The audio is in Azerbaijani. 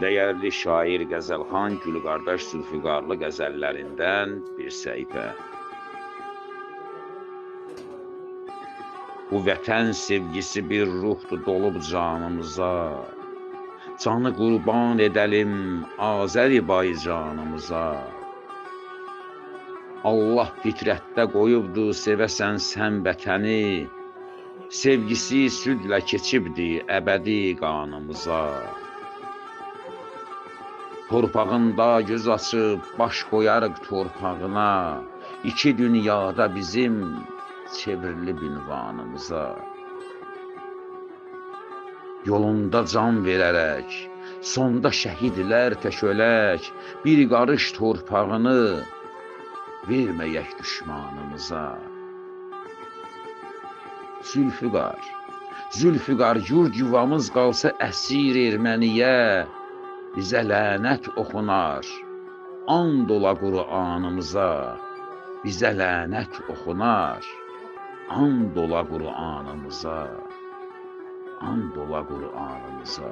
Değerli şair Qəzəlxan Gülqardaş Zülfiqarlı qəzəllərindən bir səhifə. Bu vətən sevgisi bir ruhdur dolub canımıza, canı qurban edelim Azərbaycanımıza. Allah fitrətdə qoyubdu sevəsən sən vətəni, sevgisi südlə keçibdi əbədi qanımıza. Torpağında göz açıb baş qoyarıq torpağına, iki dünyada bizim çevrilib ünvanımıza. Yolunda can verərək, sonda şəhidlər tək ölək, bir qarış torpağını verməyək düşmanımıza. Zülfiqar, Zülfiqar, yurd yuvamız qalsa əsir erməniyə, bizə lənət oxunar, and ola Qur'anımıza. Bizə lənət oxunar, and ola Qur'anımıza. And ola Qur'anımıza.